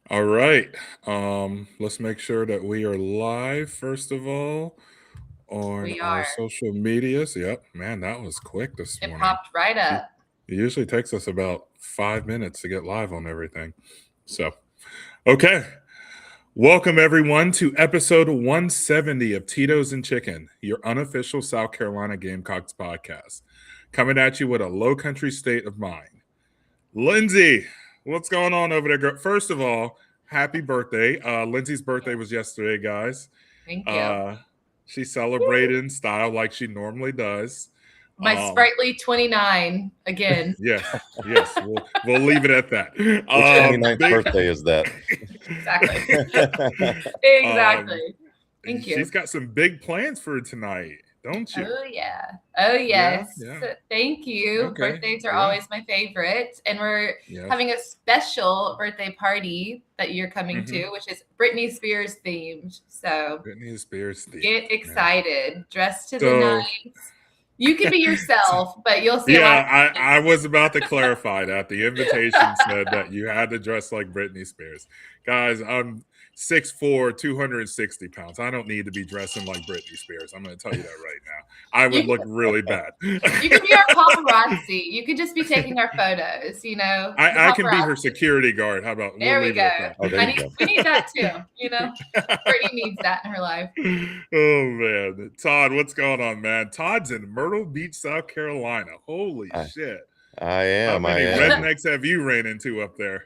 All right. Let's make sure that we are live first of all on We our are. social medias. Yep, man, that was quick this It morning. popped right It up. it usually takes us about 5 minutes to get live on everything. So, okay. Welcome everyone to episode 170 of Titos&Chicken, your unofficial South Carolina Gamecocks podcast. Coming at you with a low country state of mind. Lindsey, what's going on over there, girl? First of all, happy birthday. Lindsay's birthday was yesterday, guys. Thank you. Uh, she celebrated in style like she normally does. My Um, sprightly 29 again. yes, we'll leave it at that. Which 29th Big, birthday is that? Exactly. um, Exactly. Thank you. she's got some big plans for tonight, don't you? Oh, yeah. Oh, Yeah, yes. yeah. Thank you. Okay, Birthdays are yeah, always my favorite. And we're yes. having a special birthday party that you're coming Mm-hmm. to, which is Britney Spears themed. So Britney Spears theme. get Yeah. excited. Dress to the So, nines. You can be yourself, but you'll see a lot yeah, of I was about to clarify that. The invitation said that you had to dress like Britney Spears. Guys, I'm 6'4", 260 pounds. I don't need to be dressing like Britney Spears. I'm going to tell you that right now. I would You look really bad. You could be our paparazzi. You could just be taking our photos, the I can be her paparazzi. security guard. How about There we'll we leave it go. at that? Oh, there you go. We need that too, Brittany needs that in her life. Oh man, Todd, what's going on, man? Todd's in Myrtle Beach, South Carolina. Holy I, shit! I How am. many I am. rednecks have you ran into up there?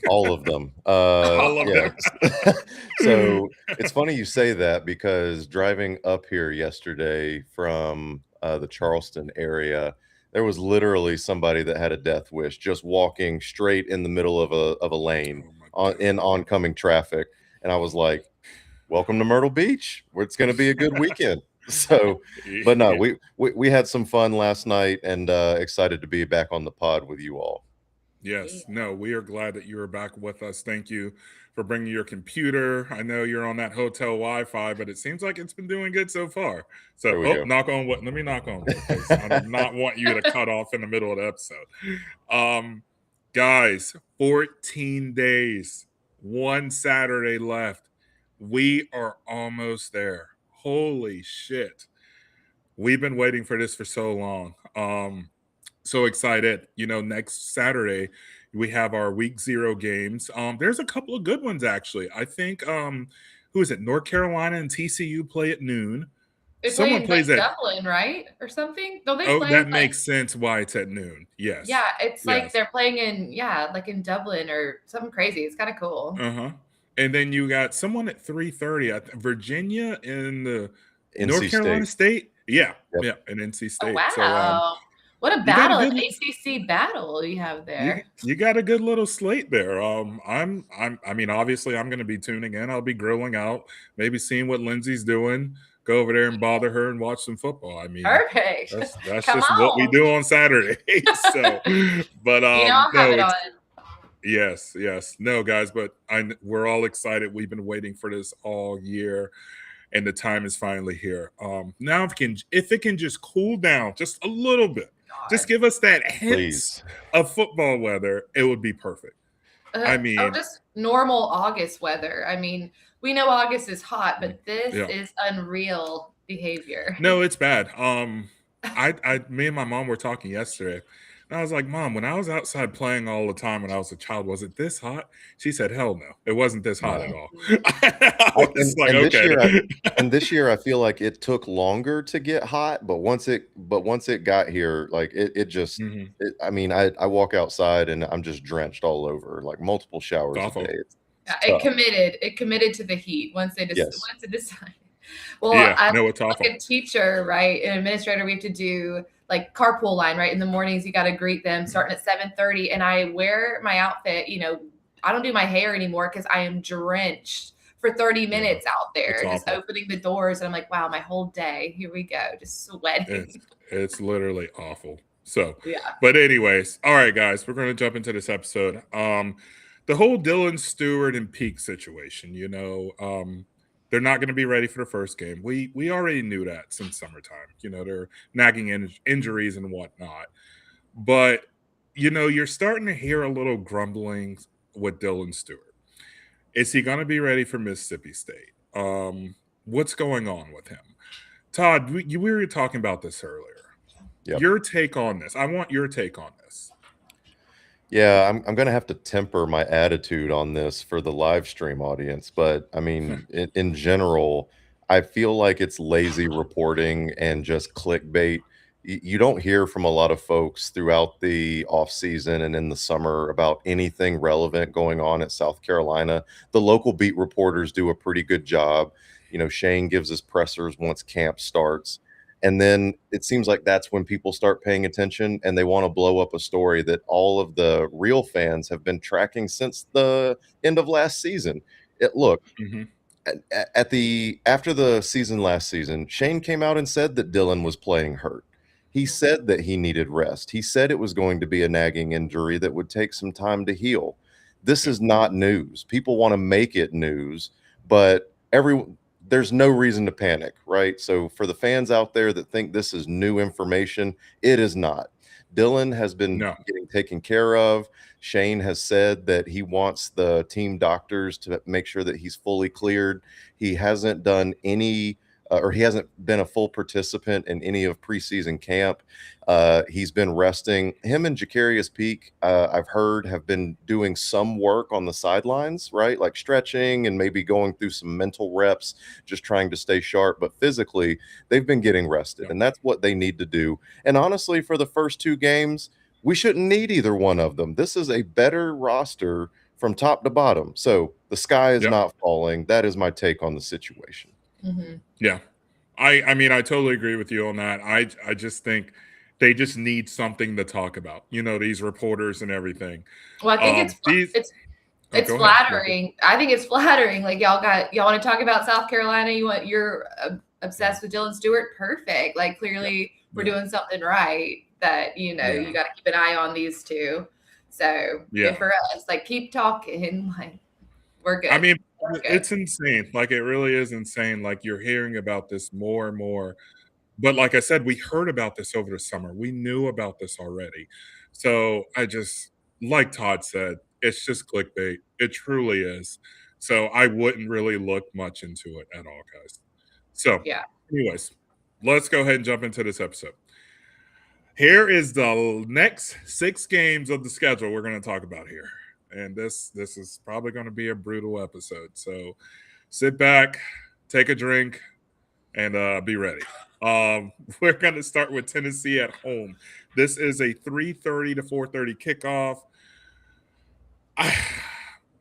All of them. All of Yeah. them. So it's funny you say that because driving up here yesterday from the Charleston area, there was literally somebody that had a death wish just walking straight in the middle of a lane Oh my in god. oncoming traffic, and I was like, "Welcome to Myrtle Beach. Where it's going to be a good weekend." So, but no, Yeah. we had some fun last night, and excited to be back on the pod with you all. Yes. Yeah. No, we are glad that you are back with us. Thank you for bringing your computer. I know you're on that hotel Wi-Fi, but it seems like it's been doing good so far. So, There we go. knock on wood. Let me knock on wood because I do not want you to cut off in the middle of the episode. Um, guys, 14 days, one Saturday left. We are almost there. Holy shit. We've been waiting for this for so long. So excited. Next Saturday we have our week 0 games. There's a couple of good ones actually. I think who is it? North Carolina and TCU play at noon. They play Someone in like plays at Dublin, right? Or something? Don't they Oh, play that like makes sense why it's at noon. Yes. yeah, it's like Yes. they're playing in like in Dublin or something crazy. It's kind of cool. Uh-huh. And then you got someone at 3:30 Virginia in the North NC Carolina State. State. Yeah. Yep. Yeah, in NC Oh State. So wow. What a you got a battle, an good ACC battle you have you there. you got a good little slate there. I mean, obviously I'm gonna be tuning in. I'll be grilling out, maybe seeing what Lindsay's doing, go over there and bother her and watch some football. I mean, Perfect. that's Come just what we on. do on Saturday. So but I'll have no, it on. it's yes. No, guys, but we're all excited. We've been waiting for this all year, and the time is finally here. Now if it can just cool down just a little bit, just God. give us that hints Please. of football weather, it would be perfect. I Or mean, just normal August weather. I mean, we know August is hot, but this yeah. is unreal behavior. No, it's bad. Me and my mom were talking yesterday, and I was like, "Mom, when I was outside playing all the time when I was a child, was it this hot?" She said, "Hell no, it wasn't this hot at No. all." Mm. I was like, And this "Okay." year, I feel like it took longer to get hot, but once it got here, like it just, Mhm. I mean, I walk outside and I'm just drenched all over, like multiple It's showers a awful. day. It's Yeah, tough. it committed to the heat once Yes. it decided. Well, Yeah, I no, it's like awful. a teacher, right? An administrator, we have to do like carpool line, right? In the mornings, you got to greet them starting at 7:30. And I wear my outfit, I don't do my hair anymore because I am drenched for 30 Yeah, minutes out it's there, just awful. opening the doors. And I'm like, wow, my whole day. Here we go. Just It's sweating. it's literally awful. So, Yeah. but anyways, all right, guys, we're going to jump into this episode. The whole Dylan Stewart and Peak situation. They're not going to be ready for the first game. We already knew that since summertime. They're nagging injuries and whatnot. But you're starting to hear a little grumbling with Dylan Stewart. Is he going to be ready for Mississippi State? What's going on with him? Todd, we were talking about this earlier. Yep. Your take on this. I want your take on this. Yeah, I'm going to have to temper my attitude on this for the live stream audience. But I mean, in general, I feel like it's lazy reporting and just clickbait. You don't hear from a lot of folks throughout the off season and in the summer about anything relevant going on at South Carolina. The local beat reporters do a pretty good job. You know, Shane gives us pressers once camp starts. And then it seems like that's when people start paying attention and they want to blow up a story that all of the real fans have been tracking since the end of last season. Look, after the season last season, Shane came out and said that Dylan was playing hurt. He said that he needed rest. He said it was going to be a nagging injury that would take some time to heal. This is not news. People want to make it news, but there's no reason to panic, right? So for the fans out there that think this is new information, it is not. Dylan has been getting taken care of. Shane has said that he wants the team doctors to make sure that he's fully cleared. He hasn't done any or he hasn't been a full participant in any of preseason camp. He's been resting. Him and Jacarius Peak, I've heard, have been doing some work on the sidelines, right? Like stretching and maybe going through some mental reps, just trying to stay sharp. But physically, they've been getting rested, and that's what they need to do. And honestly, for the first two games, we shouldn't need either one of them. This is a better roster from top to bottom. So the sky is not falling. That is my take on the situation. Yeah. I mean, I totally agree with you on that. I just think they just need something to talk about, you know, these reporters and everything. Well, I think it's flattering. I think it's flattering. Like y'all want to talk about South Carolina. You're obsessed with Dylan Stewart. Perfect. Like clearly we're doing something right. That you got to keep an eye on these two. So good for us. Like keep talking. Like we're good. I mean, it's insane. Like it really is insane. Like you're hearing about this more and more. But like I said, we heard about this over the summer. We knew about this already. So I just, like Todd said, it's just clickbait. It truly is. So I wouldn't really look much into it at all, guys. So anyways, let's go ahead and jump into this episode. Here is the next 6 games of the schedule we're going to talk about here. And this is probably going to be a brutal episode. So sit back, take a drink, and be ready. We're going to start with Tennessee at home. This is a 3:30 to 4:30 kickoff.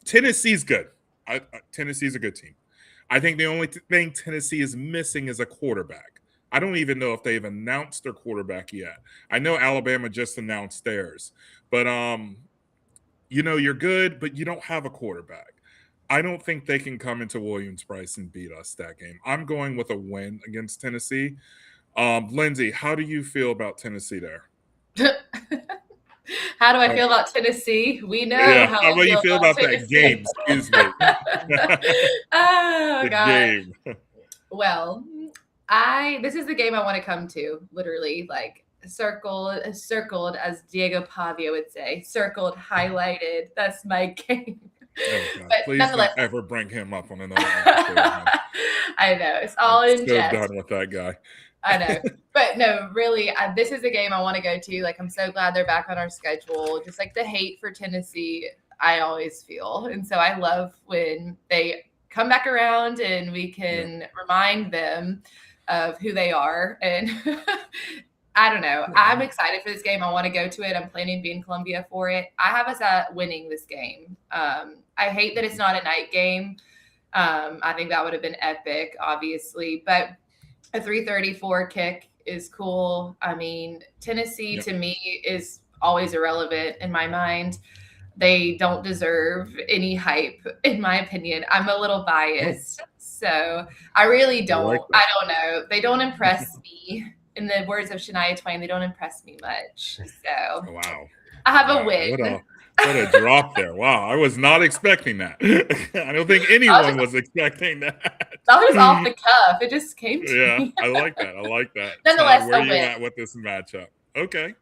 Tennessee's good. Tennessee's a good team. I think the only thing Tennessee is missing is a quarterback. I don't even know if they've announced their quarterback yet. I know Alabama just announced theirs. But, you're good, but you don't have a quarterback. I don't think they can come into Williams-Brice and beat us that game. I'm going with a win against Tennessee. Lindsey, how do you feel about Tennessee there? How do I feel about Tennessee? We know how do you feel about that game? Excuse me. Oh, God. Game. Well, this is the game I want to come to, literally, like circled, as Diego Pavia would say. Circled, highlighted. That's my game. Oh, God. Please don't ever bring him up on another episode. I know. It's all in so jest. done with that guy. I know. But no, really, this is a game I want to go to. Like, I'm so glad they're back on our schedule. Just like the hate for Tennessee, I always feel. And so I love when they come back around and we can remind them of who they are. And I don't know. I'm excited for this game. I want to go to it. I'm planning to be in Columbia for it. I have us at winning this game. I hate that it's not a night game. I think that would have been epic, obviously. But a 3:34 kick is cool. I mean, Tennessee to me is always irrelevant in my mind. They don't deserve any hype, in my opinion. I'm a little biased. So I really don't. I don't know. They don't impress me. In the words of Shania Twain, they don't impress me much. So wow. I have a win. What a drop there. Wow. I was not expecting that. I don't think anyone was expecting that. That was off the cuff. It just came to me. I like that. Nonetheless, where are you at with this matchup? Okay.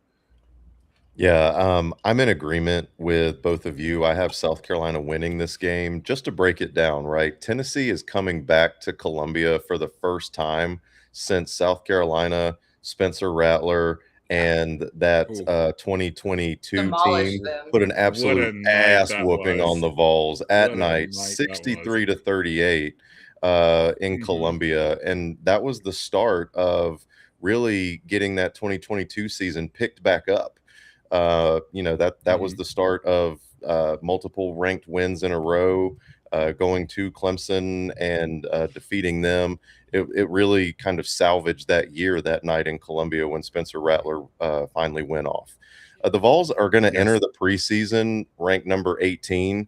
Yeah, I'm in agreement with both of you. I have South Carolina winning this game. Just to break it down, right? Tennessee is coming back to Columbia for the first time since South Carolina, Spencer Rattler, Yeah. and that Ooh. 2022 Demolished team them. put an What a absolute night ass that whooping on was. the Vols at What a night, night that was. 63-38 in Mhm. Columbia. And that was the start of really getting that 2022 season picked back up. That was Mhm. the start of multiple ranked wins in a row, going to Clemson and defeating them. It really kind of salvaged that year that night in Columbia when Spencer Rattler finally went off. The Vols are going to enter Yes. the preseason ranked number 18.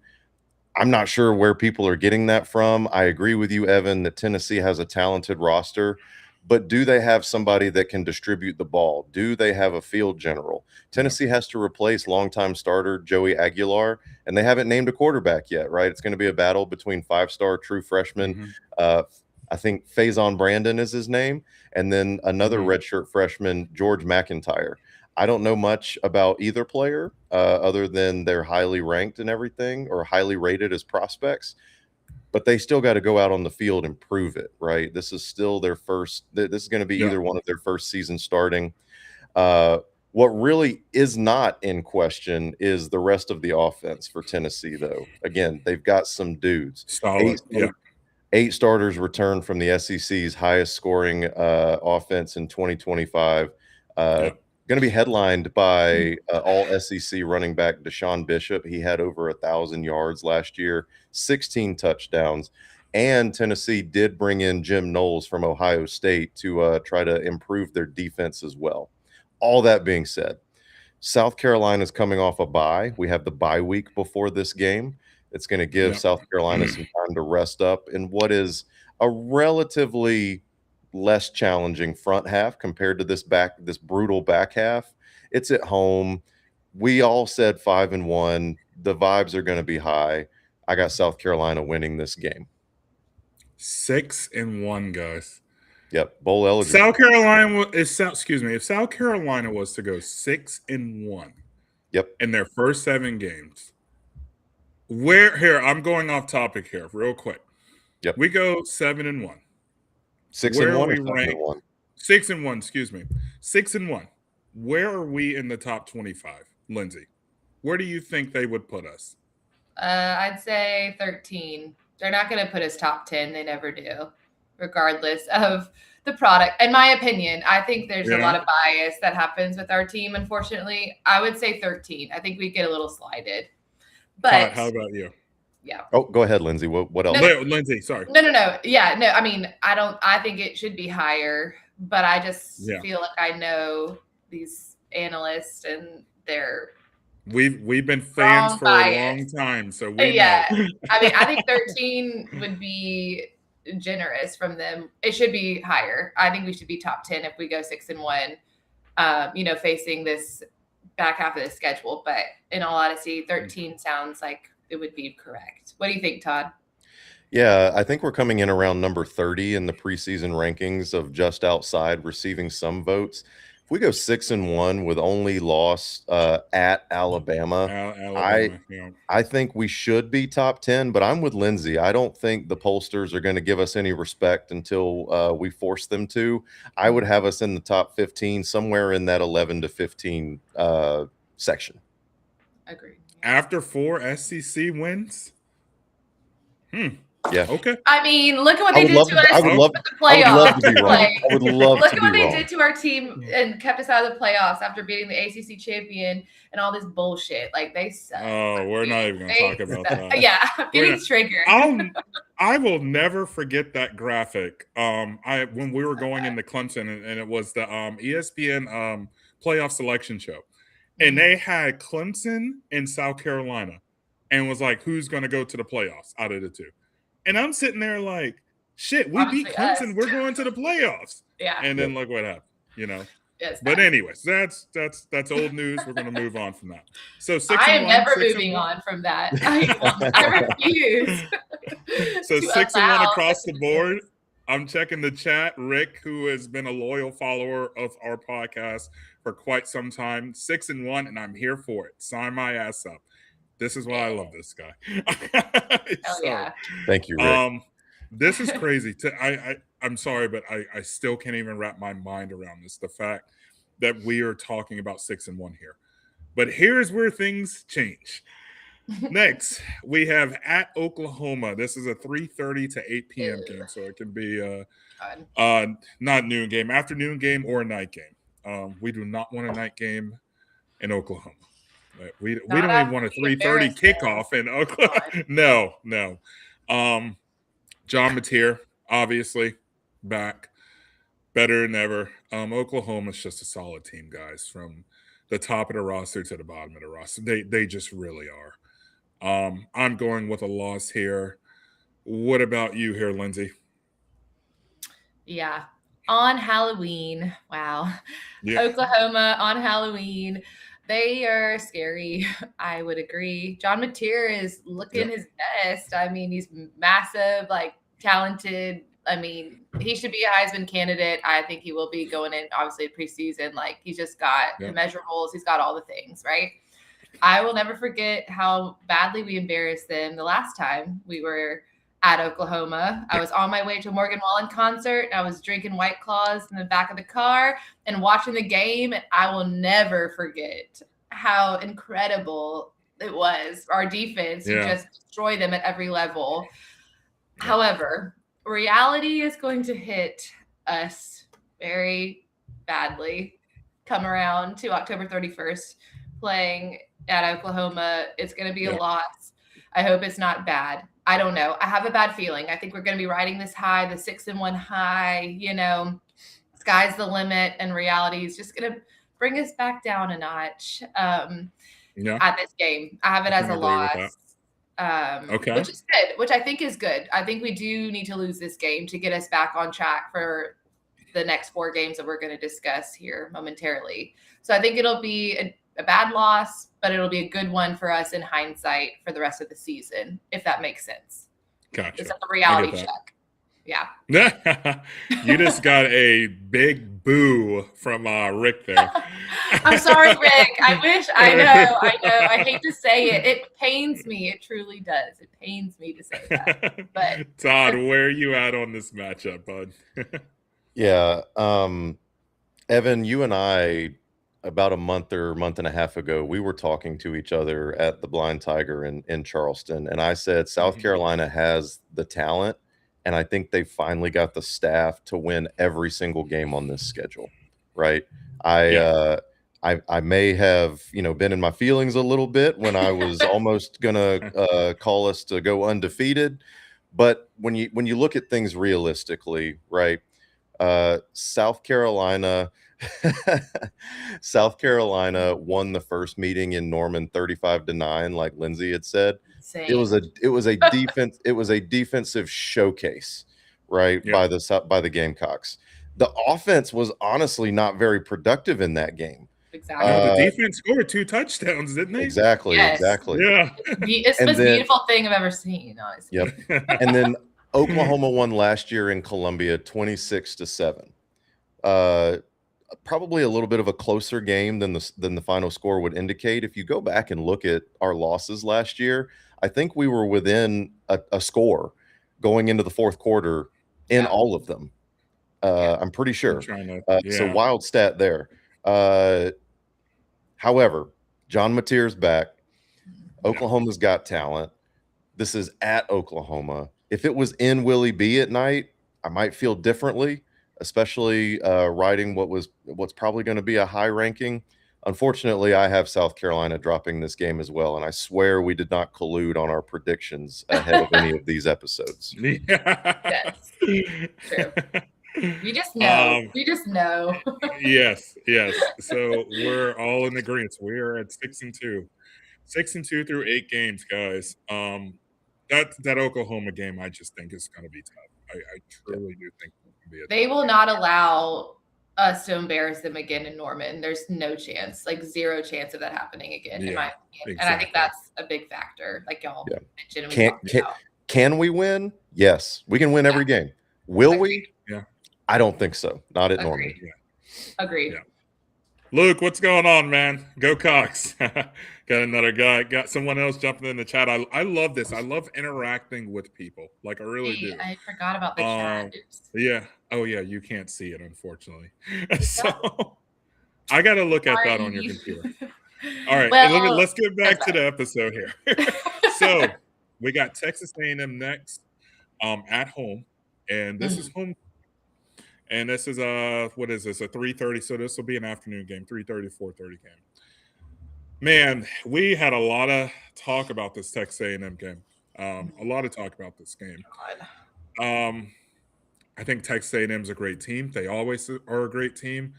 I'm not sure where people are getting that from. I agree with you, Evan, that Tennessee has a talented roster, but do they have somebody that can distribute the ball? Do they have a field general? Tennessee has to replace longtime starter Joey Aguilar, and they haven't named a quarterback yet, right? It's going to be a battle between five-star true freshman. Mhm. I think Faison Brandon is his name, and then another Mhm. redshirt freshman, George McIntyre. I don't know much about either player other than they're highly ranked and everything or highly rated as prospects, but they still got to go out on the field and prove it, right? This is still their first, this is going to be Yeah. either one of their first season starting. Uh, what really is not in question is the rest of the offense for Tennessee, though. Again, they've got some dudes. Solid. Yeah. Eight starters returned from the SEC's highest scoring offense in 2025. Yeah. Going to be headlined by all SEC running back Deshaun Bishop. He had over 1,000 yards last year, 16 touchdowns. And Tennessee did bring in Jim Knowles from Ohio State to try to improve their defense as well. All that being said, South Carolina's coming off a bye. We have the bye week before this game. It's going to give Yeah. South Carolina some time to rest up in what is a relatively less challenging front half compared to this brutal back half. It's at home. We all said 5-1. The vibes are going to be high. I got South Carolina winning this game. 6-1, guys. Yep, bowl eligible. South Carolina if South Carolina was to go 6-1 Yep. in their first 7 games, where here I'm going off topic here real quick. Yep. We go 7-1. 6-1 Where are or we 7-1? ranked? 6-1, excuse me. 6-1. Where are we in the top 25, Lindsey? Where do you think they would put us? I'd say 13. They're not going to put us top 10. They never do, regardless of the product. In my opinion, I think there's a lot of bias that happens with our team, unfortunately. I would say 13. I think we get a little slided. But Todd, how about you? Yeah. Oh, go ahead, Lindsey. What else? Lindsey, sorry. No. Yeah, no. I mean, I think it should be higher, but I just feel like I know these analysts and they're We've been fans for a long time, so we know. I mean, I think 13 would be generous from them. It should be higher. I think we should be top 10 if we go 6-1. Facing this back half of the schedule. But in all honesty, 13 sounds like it would be correct. What do you think, Todd? Yeah, I think we're coming in around number 30 in the preseason rankings of just outside receiving some votes. If we go 6-1 with only loss at Alabama, I think we should be top 10, but I'm with Lindsey. I don't think the pollsters are going to give us any respect until we force them to. I would have us in the top 15, somewhere in that 11 to 15 section. Agreed. After 4 SEC wins? Yeah. Okay. I mean, look at what they did to us with the playoffs. I would love to be wrong. I would love to be wrong. Look at what they did to our team and kept us out of the playoffs after beating the ACC champion and all this bullshit. Like, they suck. Oh, we're not even going to talk about that. Yeah, I'm getting triggered. I will never forget that graphic. When we were going into Clemson and it was the ESPN playoff selection show, and they had Clemson and South Carolina, and was like, who's going to go to the playoffs out of the two? And I'm sitting there like, shit, we beat Clemson. We're going to the playoffs. Yeah. And then look what happened, But anyways, that's old news. We're going to move on from that. So 6-1. I am never moving on from that. I refuse. So 6-1 across the board. I'm checking the chat. Rick, who has been a loyal follower of our podcast for quite some time. 6-1, and I'm here for it. Sign my ass up. This is why I love this guy. Hell yeah. Thank you, Rick. This is crazy. I'm sorry, but I still can't even wrap my mind around this. The fact that we are talking about 6-1 here. But here's where things change. Next, we have at Oklahoma. This is a 3:30 to 8 p.m. game, so it can be not noon game, afternoon game, or a night game. We do not want a night game in Oklahoma. We don't even want a 3:30 kickoff in Oklahoma. No. John Mateer, obviously, back. Better than ever. Oklahoma's just a solid team, guys, from the top of the roster to the bottom of the roster. They just really are. I'm going with a loss here. What about you here, Lindsey? Yeah. On Halloween. Wow. Yeah. Oklahoma on Halloween. They are scary. I would agree. John Mateer is looking his best. I mean, he's massive, like talented. I mean, he should be a Heisman candidate. I think he will be going in, obviously, preseason. Like, he's just got the measurables. He's got all the things, right? I will never forget how badly we embarrassed them the last time we were at Oklahoma. I was on my way to a Morgan Wallen concert. I was drinking White Claws in the back of the car and watching the game. And I will never forget how incredible it was. Our defense to just destroy them at every level. However, reality is going to hit us very badly come around to October 31st playing at Oklahoma. It's going to be a loss. I hope it's not bad. I don't know. I have a bad feeling. I think we're going to be riding this high, the 6-1 high, sky's the limit, and reality is just going to bring us back down a notch at this game. I have it as a loss. Which is good, which I think is good. I think we do need to lose this game to get us back on track for the next 4 games that we're going to discuss here momentarily. So I think it'll be a bad loss, but it'll be a good one for us in hindsight for the rest of the season, if that makes sense. Gotcha. It's like a reality check. Yeah. You just got a big boo from Rick there. I'm sorry, Rick. I know. I hate to say it. It pains me. It truly does. It pains me to say that. But Todd, where are you at on this matchup, bud? Yeah. Evan, you and I, about a month and a half ago, we were talking to each other at the Blind Tiger in Charleston. And I said, South Carolina has the talent. And I think they finally got the staff to win every single game on this schedule, right? I may have, been in my feelings a little bit when I was almost gonna call us to go undefeated. But when you look at things realistically, right? South Carolina won the first meeting in Norman 35-9, like Lindsey had said. Same. It was a defensive showcase, right? By the Gamecocks. The offense was honestly not very productive in that game. Exactly. The defense scored 2 touchdowns, didn't they? Exactly. Yes. Exactly. Yeah. It's the most beautiful thing I've ever seen, honestly. Yep. And then Oklahoma won last year in Columbia 26-7. Probably a little bit of a closer game than the final score would indicate. If you go back and look at our losses last year, I think we were within a score going into the fourth quarter in all of them. I'm pretty sure. So wild stat there. However, John Mateer's back. Oklahoma's got talent. This is at Oklahoma. If it was in Willie B at night, I might feel differently, especially riding what's probably going to be a high ranking. Unfortunately, I have South Carolina dropping this game as well, and I swear we did not collude on our predictions ahead of any of these episodes. Yes. True. You just know. Yes. So we're all in agreement. We're at 6-2. 6-2 through 8 games, guys. That Oklahoma game, I just think is going to be tough. I truly do think it's going to be a They will not allow us to embarrass them again in Norman. There's no chance, like 0 chance of that happening again, in my opinion. Exactly. And I think that's a big factor, like y'all mentioned. Can we win? Yes, we can win every game. Will we? Yeah. I don't think so. Not at Norman. Agreed. Luke, what's going on, man? Go Cox. Got another guy. Got someone else jumping in the chat. I love this. I love interacting with people. Like I really Hey, do. I forgot about the chat. Oops. Yeah. Oh yeah. You can't see it, unfortunately. Is So I got to look at that Sorry. on your computer. All right. Well, Let's get back to the episode here. So we got Texas A&M next, at home, and this is home. And this is what is this? A 3:30. So this will be an afternoon game, 3:30, 4:30 game. Man, we had a lot of talk about this Texas A&M game. A lot of talk about this game. I think Texas A&M is a great team. They always are a great team.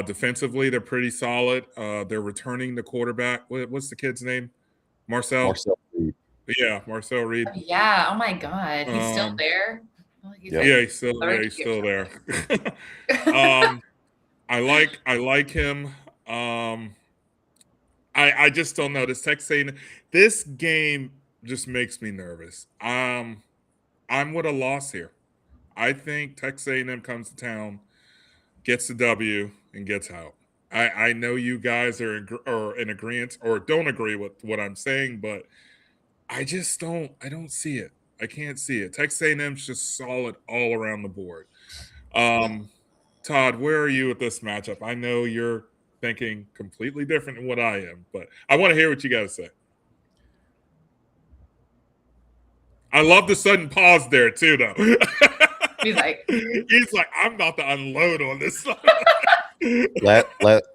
Defensively, they're pretty solid. They're returning the quarterback. What's the kid's name? Marcel Reed. Yeah, Marcel Reed. Yeah. Oh my God, he's still there. Well, Yeah, he's still there. I like him. I just don't know. This game just makes me nervous. I'm with a loss here. I think Texas A&M comes to town, gets the W, and gets out. I know you guys are in agreement or don't agree with what I'm saying, but I just don't. I don't see it. I can't see it. Texas A&M's just solid all around the board. Todd, where are you with this matchup? I know you're thinking completely different than what I am, but I want to hear what you got to say. I love the sudden pause there too, though. He's like, I'm about to unload on this.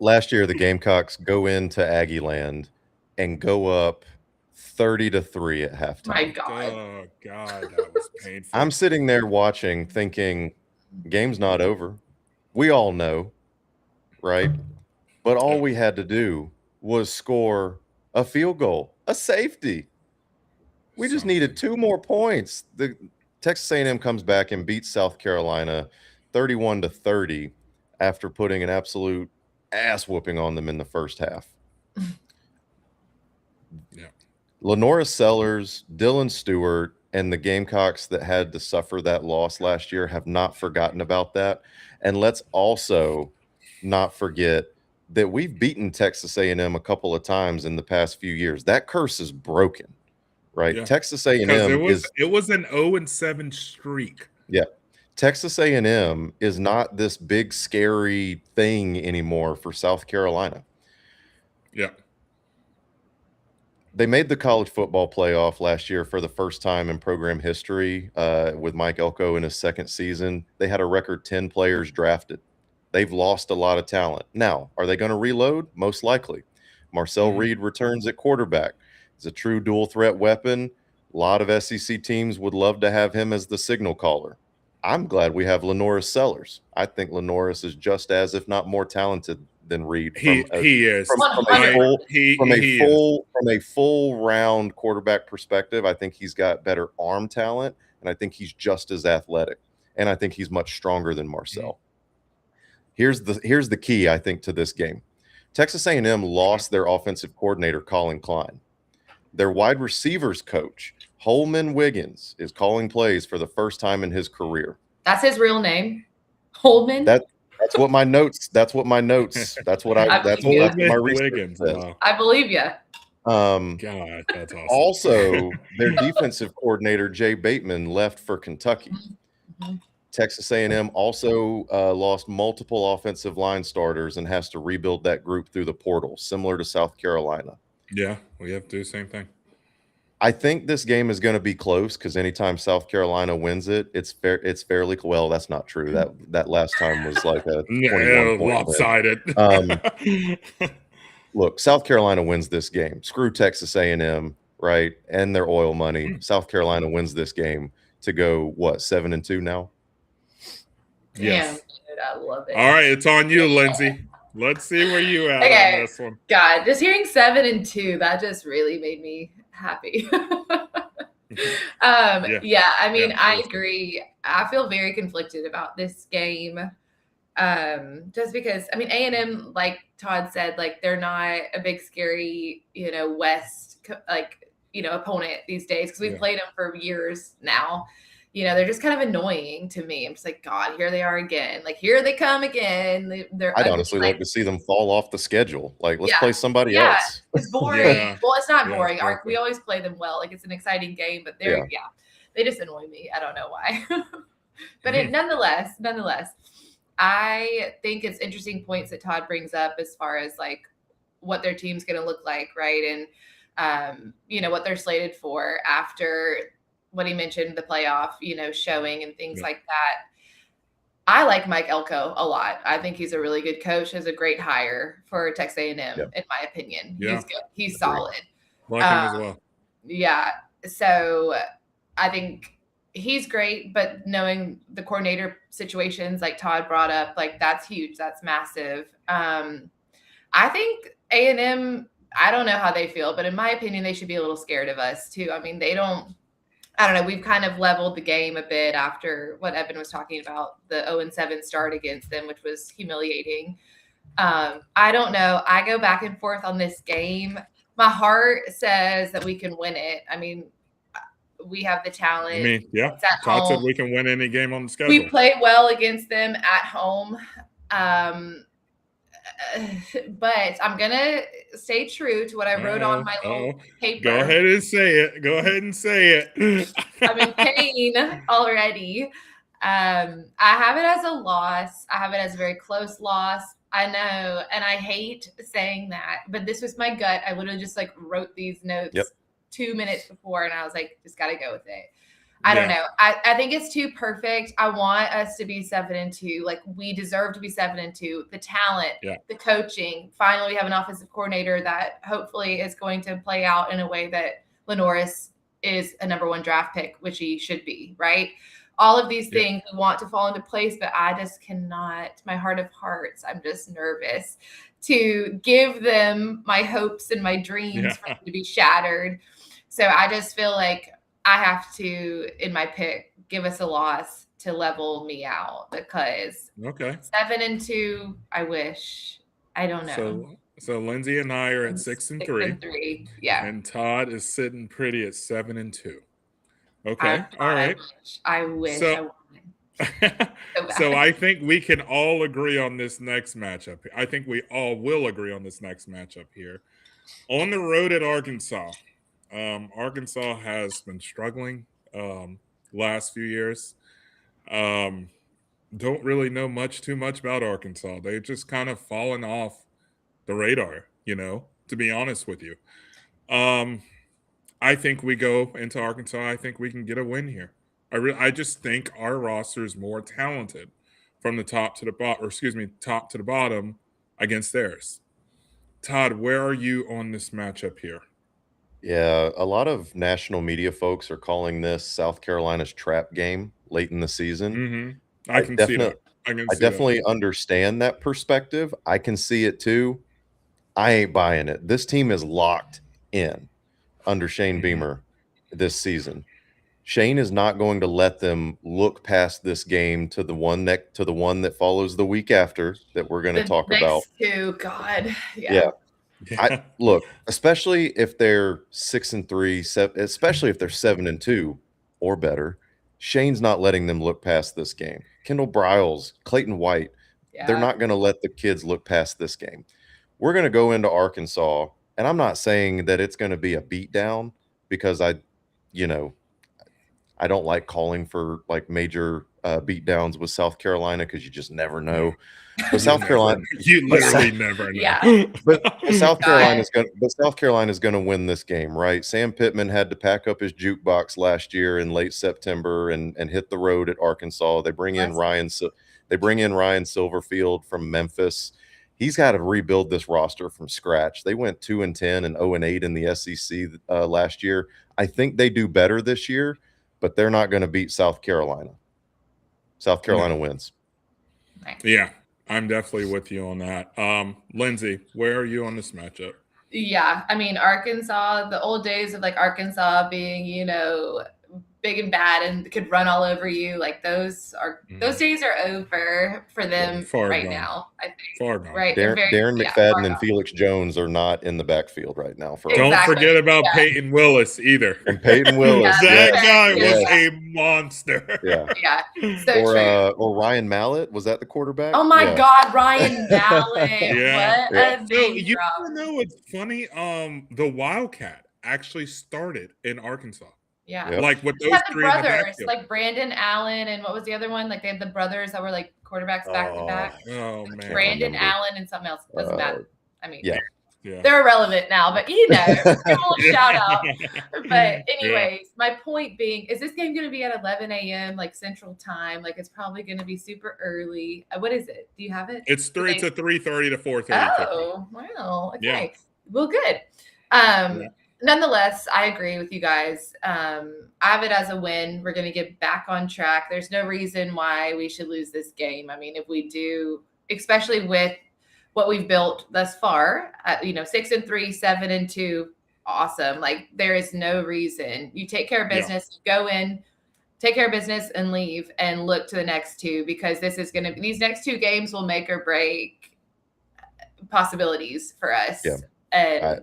Last year, the Gamecocks go into Aggie Land and go up 30-3 at halftime. my God. Oh God, that was painful. I'm sitting there watching, thinking, game's not over. We all know, right? But all we had to do was score a field goal, a safety. We just needed 2 more points. The Texas A&M comes back and beats South Carolina 31-30 after putting an absolute ass whooping on them in the first half. Yeah. Lenora Sellers, Dylan Stewart, and the Gamecocks that had to suffer that loss last year have not forgotten about that. And let's also not forget that we've beaten Texas A&M a couple of times in the past few years. That curse is broken, right? Yeah. Texas A&M it was an 0-7 streak. Yeah. Texas A&M is not this big scary thing anymore for South Carolina. Yeah. They made the college football playoff last year for the first time in program history with Mike Elko in his second season. They had a record 10 players drafted. They've lost a lot of talent. Now, are they going to reload? Most likely. Marcel Reed returns at quarterback. He's a true dual threat weapon. A lot of SEC teams would love to have him as the signal caller. I'm glad we have Lenoris Sellers. I think Lenoris is just as, if not more talented than Reed. He is from a full round quarterback perspective. I think he's got better arm talent, and I think he's just as athletic, and I think he's much stronger than Marcel. Here's the key, I think, to this game. Texas A&M lost their offensive coordinator, Colin Klein. Their wide receivers coach, Holman Wiggins, is calling plays for the first time in his career. That's his real name, Holman. That's what my notes. That's what my research says. Wow. I believe you. God, that's awesome. Also, their defensive coordinator, Jay Bateman, left for Kentucky. Texas A&M also lost multiple offensive line starters and has to rebuild that group through the portal, similar to South Carolina. Yeah, we have to do the same thing. I think this game is going to be close because anytime South Carolina wins it, it's fairly well. That's not true. That last time was like a 21 point lopsided. Look, South Carolina wins this game. Screw Texas A&M, right? And their oil money. South Carolina wins this game to go 7-2 now. Yes. Damn, dude, I love it. All right, it's on you, Lindsey. Let's see where you at on this one. God, just hearing 7-2, that just really made me happy. I mean, I agree. I feel very conflicted about this game. Just because, I mean, A&M, like Todd said, like they're not a big scary, West, opponent these days because we've played them for years now. they're just kind of annoying to me. I'm just like, God, here they are again. Like, here they come again. They're I'd ugly. honestly like to see them fall off the schedule. Like, let's Yeah. play somebody else. It's boring. Yeah. Well, it's not Yeah, boring. exactly. We always play them well. Like, it's an exciting game, but they just annoy me. I don't know why. But nonetheless, I think it's interesting points that Todd brings up as far as like what their team's going to look like, right? And what they're slated for after what he mentioned, the playoff, showing and things like that. I like Mike Elko a lot. I think he's a really good coach. He's a great hire for Texas A&M, in my opinion. Yeah. He's good. He's solid. Like him as well. Yeah. So I think he's great, but knowing the coordinator situations like Todd brought up, like that's huge. That's massive. I think A&M, I don't know how they feel, but in my opinion, they should be a little scared of us too. I mean, I don't know. We've kind of leveled the game a bit after what Evan was talking about, the 0-7 start against them, which was humiliating. I don't know. I go back and forth on this game. My heart says that we can win it. I mean, we have the talent. I mean, yeah. Todd said we can win any game on the schedule. We play well against them at home. But I'm going to stay true to what I wrote on my little paper. Go ahead and say it. I'm in pain already. I have it as a loss. I have it as a very close loss. I know. And I hate saying that, but this was my gut. I literally just like wrote these notes 2 minutes before, and I was like, just got to go with it. I don't know. I think it's too perfect. I want us to be 7-2. Like, we deserve to be 7-2. The talent, the coaching. Finally, we have an offensive coordinator that hopefully is going to play out in a way that Lenoris is a number 1 draft pick, which he should be, right? All of these things we want to fall into place, but I just cannot. My heart of hearts, I'm just nervous to give them my hopes and my dreams for them to be shattered. So I just feel like I have to, in my pick, give us a loss to level me out, because 7-2, I wish. I don't know. So Lindsey and I are at 6-3. Yeah. And Todd is sitting pretty at 7-2. Okay. All right. I wish. So I think we can all agree on this next matchup. I think we all will agree on this next matchup here. On the road at Arkansas. Arkansas has been struggling last few years. Don't really know too much about Arkansas. They've just kind of fallen off the radar, to be honest with you. I think we go into Arkansas. I think we can get a win here. I just think our roster is more talented from the top to the bottom against theirs. Todd, where are you on this matchup here? Yeah, a lot of national media folks are calling this South Carolina's trap game late in the season. Mm-hmm. I can see that. I definitely understand that perspective. I can see it too. I ain't buying it. This team is locked in under Shane Beamer this season. Shane is not going to let them look past this game to the one that follows the week after that we're going to talk about. God, Look, especially if they're 6-3, especially if they're 7-2 or better, Shane's not letting them look past this game. Kendall Briles, Clayton White, they're not going to let the kids look past this game. We're going to go into Arkansas, and I'm not saying that it's going to be a beatdown, because I don't like calling for like major beatdowns with South Carolina, because you just never know. But South Carolina, you literally never know. Yeah. But South Carolina's going to win this game, right? Sam Pittman had to pack up his jukebox last year in late September and hit the road at Arkansas. They bring in Ryan Silverfield from Memphis. He's got to rebuild this roster from scratch. They went 2-10 and 0-8 in the SEC last year. I think they do better this year, but they're not going to beat South Carolina. South Carolina wins. Yeah, I'm definitely with you on that. Lindsey, where are you on this matchup? Yeah, I mean, Arkansas, the old days of like Arkansas being, big and bad and could run all over you. Like those days are over for them right gone. now, I think. Far gone. Right. Darren McFadden and Felix Jones are not in the backfield right now. For Don't forget about Peyton Willis either. And Peyton Willis. That guy was a monster. Yeah. So or Ryan Mallett, was that the quarterback? Oh my God, Ryan Mallett. What a name you drop. know what's funny? The Wildcat actually started in Arkansas. Yeah. Like with those the three brothers, like Brandon Allen, and what was the other one? Like they had the brothers that were like quarterbacks back to back. Oh man. Brandon Allen and something else. Doesn't matter. I mean, yeah. They're irrelevant now, but give them a shout out. But anyways, my point being, is this game going to be at 11 a.m. like Central Time? Like it's probably going to be super early. What is it? Do you have it? It's 3 to 3:30 to 4:30. Oh, wow. Okay. Well, good. Nonetheless, I agree with you guys. I have it as a win. We're going to get back on track. There's no reason why we should lose this game. I mean, if we do, especially with what we've built thus far, 6-3, 7-2, awesome. Like there is no reason. You take care of business, you go in, take care of business and leave and look to the next two, because these next two games will make or break possibilities for us. I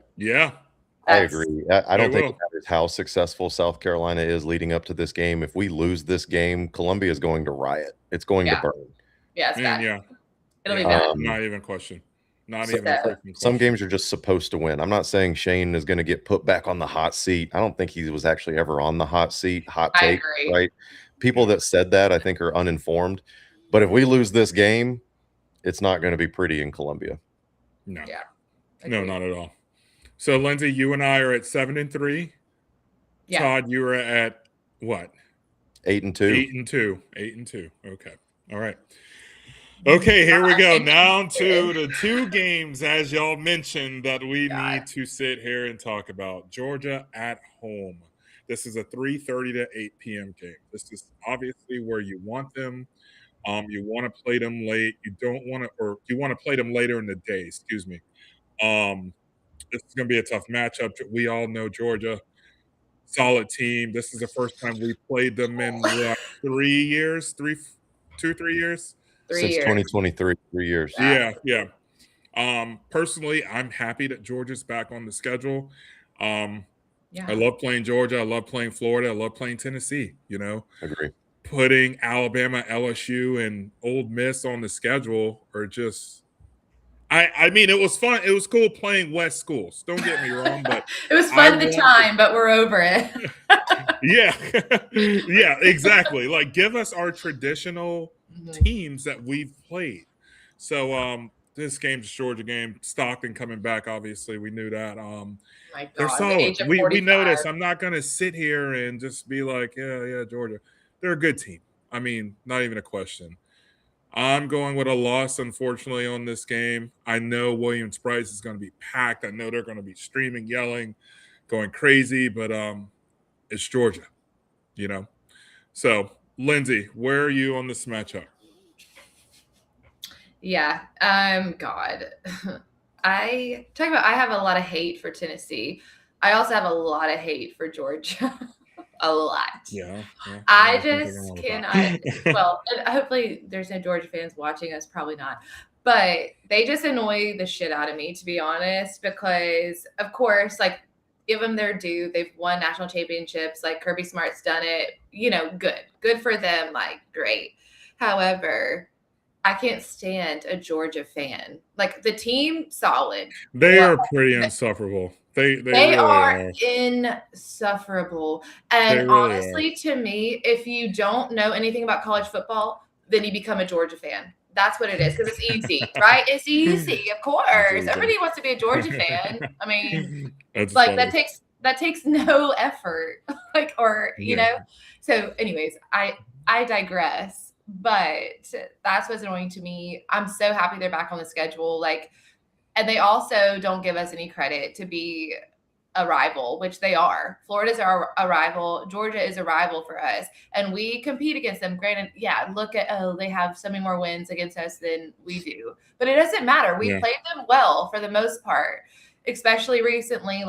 agree. I don't think it matters how successful South Carolina is leading up to this game. If we lose this game, Columbia is going to riot. It's going to burn. Yeah, it's bad. It'll be bad. Not even a question. Some games you're just supposed to win. I'm not saying Shane is going to get put back on the hot seat. I don't think he was actually ever on the hot seat. Hot take, right? People that said that, I think, are uninformed. But if we lose this game, it's not going to be pretty in Columbia. No. Yeah. No, not at all. So, Lindsey, you and I are at 7-3. Yeah. Todd, you are at what? 8-2. 8-2. Okay. All right. Okay, here we go. Now to the two games, as y'all mentioned, that we need to sit here and talk about. Georgia at home. This is a 3:30 to 8 p.m. game. This is obviously where you want them. You want to play them late. You don't want to, or you want to play them later in the day. Excuse me. This is going to be a tough matchup. We all know Georgia, solid team. This is the first time we played them in 3 years, 3 years. Since 2023, 3 years. Yeah. Personally, I'm happy that Georgia's back on the schedule. I love playing Georgia. I love playing Florida. I love playing Tennessee. Agree. Putting Alabama, LSU, and Ole Miss on the schedule are just. I mean, it was fun. It was cool playing West schools. Don't get me wrong, but it was fun at the time. But we're over it. yeah, exactly. Like, give us our traditional teams that we've played. So this game's a Georgia game. Stockton coming back, obviously. We knew that. They're solid. We know this. I'm not gonna sit here and just be like, yeah, Georgia. They're a good team. I mean, not even a question. I'm going with a loss, unfortunately, on this game. I know Williams-Brice is going to be packed. I know they're going to be streaming, yelling, going crazy, but it's Georgia, So, Lindsey, where are you on this matchup? Yeah. God. I have a lot of hate for Tennessee. I also have a lot of hate for Georgia. A lot. Yeah. I just cannot. Well, and hopefully there's no Georgia fans watching us. Probably not. But they just annoy the shit out of me, to be honest, because, of course, like, give them their due. They've won national championships. Like, Kirby Smart's done it. Good for them. Like, great. However, I can't stand a Georgia fan. Like, the team, solid. They are pretty insufferable. They really are insufferable. And really honestly, to me, if you don't know anything about college football, then you become a Georgia fan. That's what it is, because it's easy, right? It's easy, of course. Everybody wants to be a Georgia fan. I mean, that takes no effort, So, anyways, I digress. But that's what's annoying to me. I'm so happy they're back on the schedule. And they also don't give us any credit to be a rival, which they are. Florida's a rival. Georgia is a rival for us. And we compete against them. Granted, look at, they have so many more wins against us than we do. But it doesn't matter. We played them well for the most part, especially recently.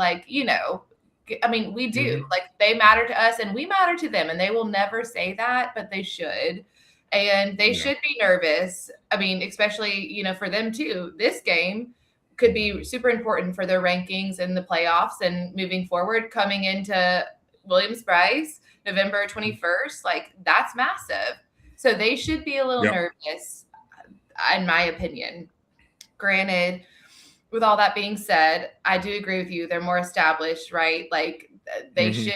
I mean, we do. Like, they matter to us and we matter to them, and they will never say that, but they should. And they should be nervous. I mean, especially, you know, for them too. This game could be super important for their rankings in the playoffs and moving forward, coming into Williams-Brice, November 21st. Like, that's massive. So they should be a little nervous, in my opinion. Granted, with all that being said, I do agree with you. They're more established, right? Like, they should.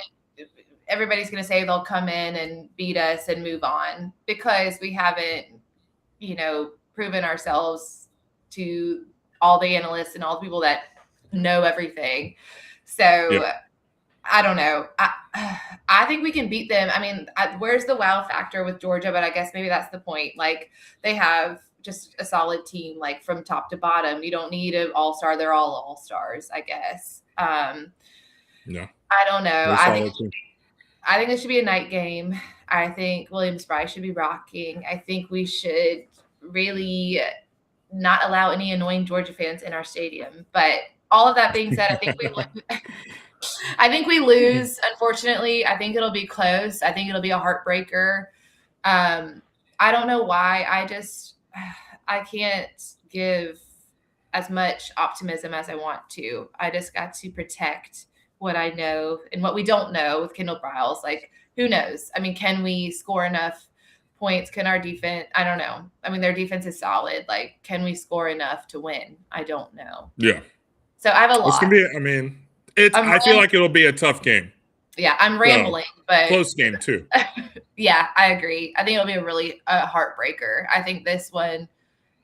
Everybody's going to say they'll come in and beat us and move on because we haven't, you know, proven ourselves to all the analysts and all the people that know everything. So I don't know. I think we can beat them. I mean, where's the wow factor with Georgia? But I guess maybe that's the point. Like, they have just a solid team, like from top to bottom. You don't need an all-star. They're all all-stars, I guess. No, I don't know. I think this should be a night game. I think Williams-Brice should be rocking. I think we should really not allow any annoying Georgia fans in our stadium. But all of that being said, I think we lose, unfortunately. I think it'll be close. I think it'll be a heartbreaker. I don't know why. I can't give as much optimism as I want to. I just got to protect what I know and what we don't know with Kendall Briles. Like, who knows? I mean, can we score enough points? Can our defense? I don't know. I mean, their defense is solid. Like, can we score enough to win? I don't know. Yeah. So I have a lot. It's gonna be. I mean, I feel like it'll be a tough game. Yeah, I'm rambling, but close game too. Yeah, I agree. I think it'll be a really heartbreaker. I think this one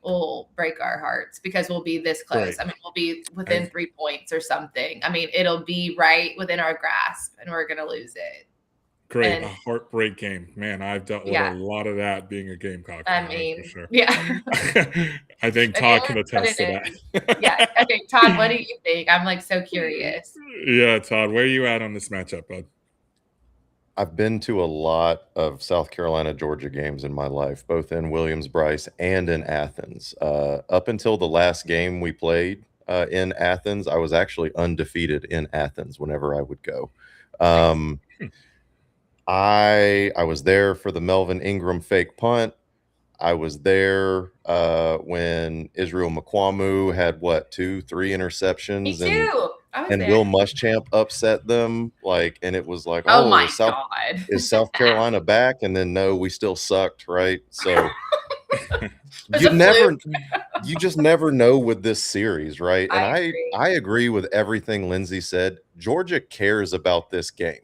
will break our hearts because we'll be this close. Great. I mean, we'll be within 3 points or something. I mean, it'll be right within our grasp, and we're going to lose it. Great. A heartbreak game. Man, I've dealt with a lot of that being a Gamecock. I mean, for sure. Yeah. I think Todd can attest to that. Yeah. Okay, Todd, what do you think? I'm like so curious. Yeah, Todd, where are you at on this matchup, bud? I've been to a lot of South Carolina, Georgia games in my life, both in Williams-Brice and in Athens. Up until the last game we played in Athens, I was actually undefeated in Athens whenever I would go. I was there for the Melvin Ingram fake punt. I was there when Israel Mukuamu had 2-3 interceptions. Me too. And Will Muschamp upset them, and it was like, my God. Is South Carolina back? And then no, we still sucked, right? So you just never know with this series, right? And I agree with everything Lindsey said. Georgia cares about this game.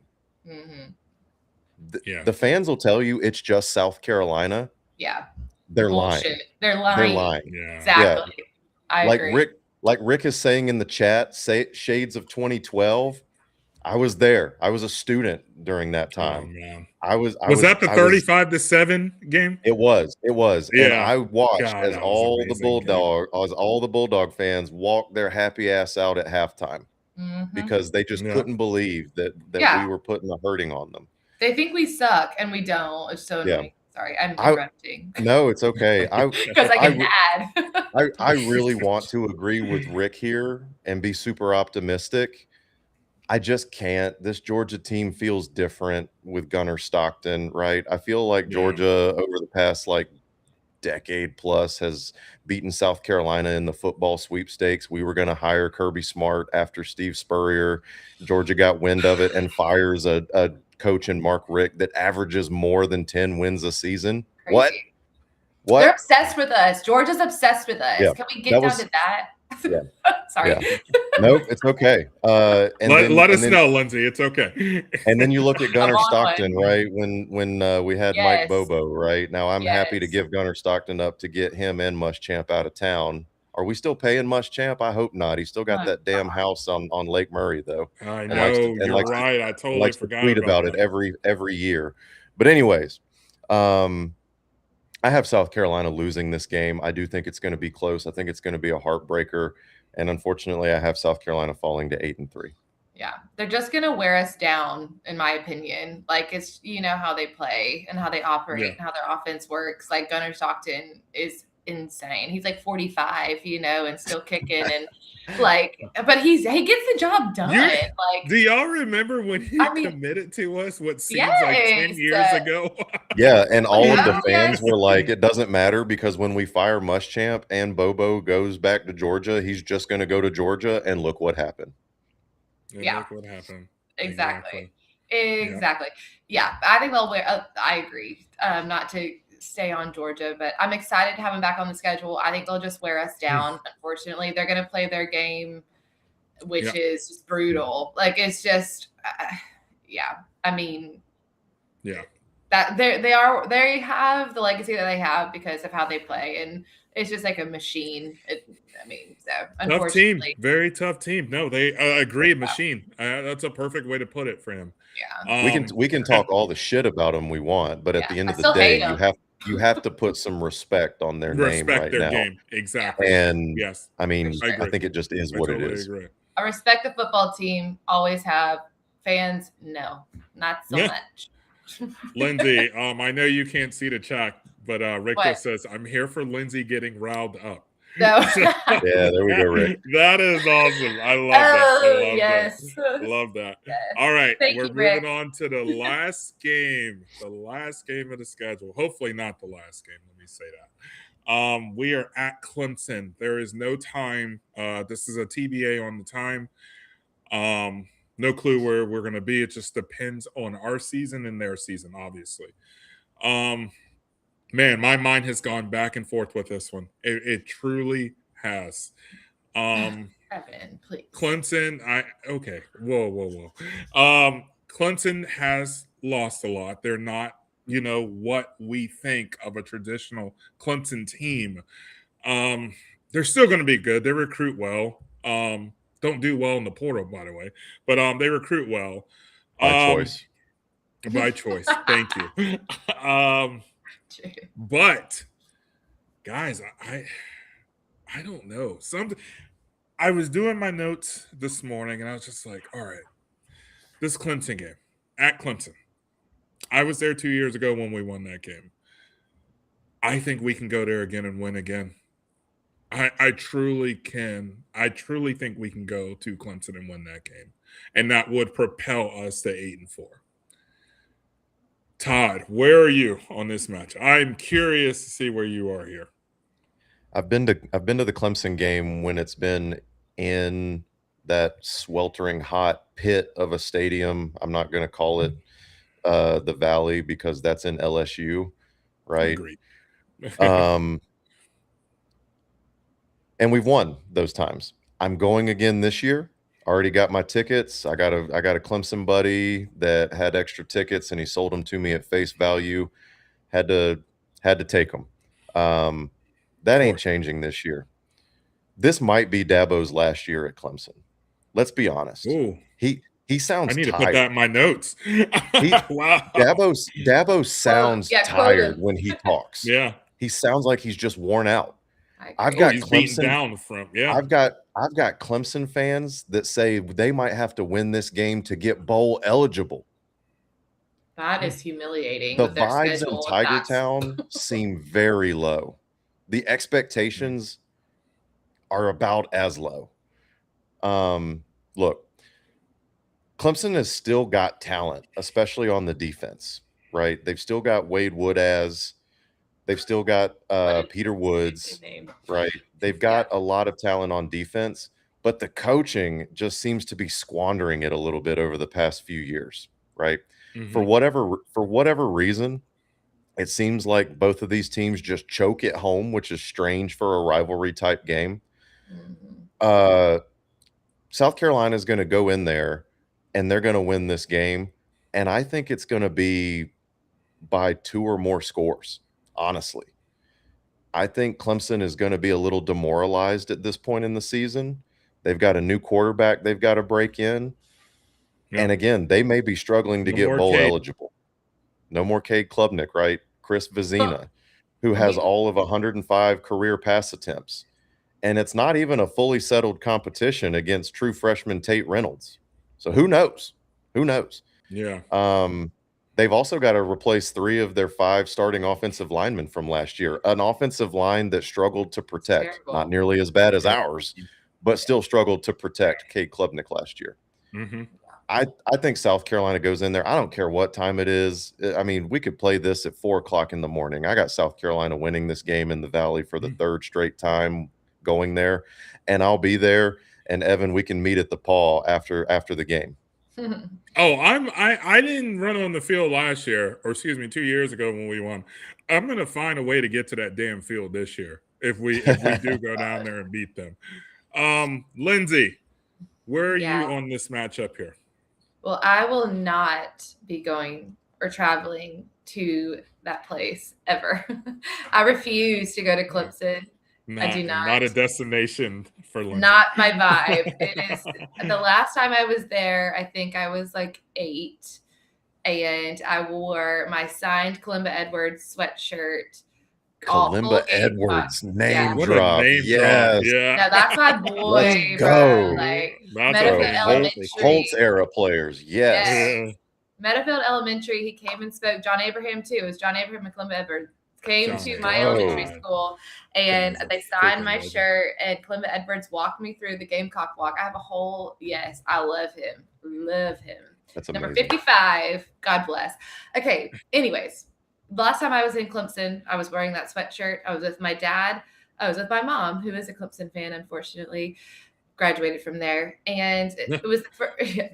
The fans will tell you it's just South Carolina. Yeah. They're lying. They're lying. Yeah. Exactly. Yeah. I agree. Like Rick is saying in the chat, shades of 2012. I was there. I was a student during that time. Oh, man. Was that the 35-7 game? It was. Yeah. And I watched as all the Bulldog fans walked their happy ass out at halftime because they just couldn't believe that we were putting the hurting on them. They think we suck and we don't. It's so annoying. Sorry, I'm interrupting. No, it's okay. Because I get mad. I really want to agree with Rick here and be super optimistic. I just can't. This Georgia team feels different with Gunnar Stockton, right? I feel like Georgia over the past decade plus has beaten South Carolina in the football sweepstakes. We were going to hire Kirby Smart after Steve Spurrier. Georgia got wind of it and fires a coach in Mark Richt that averages more than 10 wins a season. Crazy. What? They're obsessed with us. Georgia's obsessed with us. Yeah, can we get down to that? Yeah. Sorry. Yeah. Nope, it's okay. Let us know, Lindsey. It's okay. And then you look at Gunnar Stockton, right? When we had Mike Bobo, right? Now I'm happy to give Gunnar Stockton up to get him and Muschamp out of town. Are we still paying Muschamp? I hope not. He's still got that damn house on Lake Murray, though. I know. You're right. I totally forgot tweet about it every year. But anyways, I have South Carolina losing this game. I do think it's going to be close. I think it's going to be a heartbreaker. And unfortunately, I have South Carolina falling to 8-3. Yeah, they're just going to wear us down, in my opinion. Like, it's, how they play and how they operate and how their offense works. Like, Gunnar Stockton is insane. He's like 45, and still kicking and but he gets the job done. Do y'all remember when he committed to us what seems like 10 years ago? Yeah, and all of the fans were like, it doesn't matter because when we fire Muschamp and Bobo goes back to Georgia, he's just going to go to Georgia, and look what happened. And look what happened. Exactly. Yeah, I think they'll wear. I agree. Not to stay on Georgia, but I'm excited to have them back on the schedule. I think they'll just wear us down. Unfortunately, they're going to play their game, which is just brutal. Like it's just, that they have the legacy that they have because of how they play, and it's just like a machine. Tough team, very tough team. No, they agree, machine. That's a perfect way to put it for him. Yeah, we can talk all the shit about them we want, but at the end of the day, you have to put some respect on their name right their now. Game. Exactly. And yes, I think it just is what it is. Agree. I respect the football team. Always have. Fans, no, not so much. Lindsey, I know you can't see the chat, but Richter says, I'm here for Lindsey getting riled up. No. Yeah, there we go, Rick. That is awesome. I love that. I love that. Yes. All right, we're moving Rick. On to the last game. The last game of the schedule. Hopefully not the last game. Let me say that. We are at Clemson. There is no time. This is a TBA on the time. No clue where we're going to be. It just depends on our season and their season, obviously. Man, my mind has gone back and forth with this one. It truly has. Evan, please. Clemson, whoa. Clemson has lost a lot. They're not, what we think of a traditional Clemson team. They're still going to be good. They recruit well. Don't do well in the portal, by the way, but they recruit well. By choice. Thank you. But guys, I don't know. I was doing my notes this morning and I was just like, all right, this Clemson game at Clemson. I was there 2 years ago when we won that game. I think we can go there again and win again. I truly can. I truly think we can go to Clemson and win that game. And that would propel us to 8-4. Todd, where are you on this match? I'm curious to see where you are here. I've been to the Clemson game when it's been in that sweltering hot pit of a stadium. I'm not going to call it the Valley because that's in LSU, right? Agreed. And we've won those times. I'm going again this year. Already got my tickets. I got a Clemson buddy that had extra tickets and he sold them to me at face value. Had to take them. That ain't changing this year. This might be Dabo's last year at Clemson. Let's be honest. Ooh. He sounds I need tired. to put that in my notes. Wow. Dabo sounds tired when he talks. Yeah. He sounds like he's just worn out. I've got Clemson down from. Yeah. I've got Clemson fans that say they might have to win this game to get bowl eligible. That is humiliating. The vibes in Tiger Town seem very low. The expectations are about as low. Look, Clemson has still got talent, especially on the defense, right? They've still got Wade Woodaz. They've still got Peter Woods, right? They've got a lot of talent on defense, but the coaching just seems to be squandering it a little bit over the past few years, right? Mm-hmm. For whatever reason, it seems like both of these teams just choke at home, which is strange for a rivalry type game. Mm-hmm. South Carolina is going to go in there and they're going to win this game, and I think it's going to be by 2 or more scores. Honestly, I think Clemson is going to be a little demoralized at this point in the season. They've got a new quarterback they've got to break in. Yep. And again, they may be struggling to get bowl eligible. No more Cade Klubnik, right? Chris Vizina, who has all of 105 career pass attempts. And it's not even a fully settled competition against true freshman Tate Reynolds. So who knows? Who knows? Yeah. They've also got to replace 3 of their 5 starting offensive linemen from last year. An offensive line that struggled to protect, not Terrible. nearly as bad as Yeah. ours, but still struggled to protect Cade Klubnik last year. Mm-hmm. I think South Carolina goes in there. I don't care what time it is. I mean, we could play this at 4:00 in the morning. I got South Carolina winning this game in the Valley for the 3rd straight time going there, and I'll be there. And Evan, we can meet at the Paw after the game. Oh, I didn't run on the field last year, or excuse me, 2 years ago when we won. I'm gonna find a way to get to that damn field this year if we do go down there and beat them. Lindsey, where are you on this matchup here? Well, I will not be going or traveling to that place ever. I refuse to go to Clemson. I do not. Not a destination for Lindsey. Not my vibe. It is the last time I was there, I think I was like 8, and I wore my signed Kalimba Edwards sweatshirt. Kalimba Edwards, name What drop. a name Yes. drop. Yeah. No, that's my boy. Let's bro. go. Like That's Meadowfield a Elementary. Holtz era players. Yes. Yeah. Meadowfield Elementary, he came and spoke. John Abraham, too. It was John Abraham and Kalimba Edwards. Came John to my Abraham. elementary school, and That is a they signed freaking my legend. shirt, and Kalimba Edwards walked me through the Gamecock walk. I have a whole, yes, I love him. Love him. That's Number amazing. 55, God bless. Okay, anyways, the last time I was in Clemson, I was wearing that sweatshirt. I was with my dad. I was with my mom, who is a Clemson fan, unfortunately. Graduated from there, and it was for,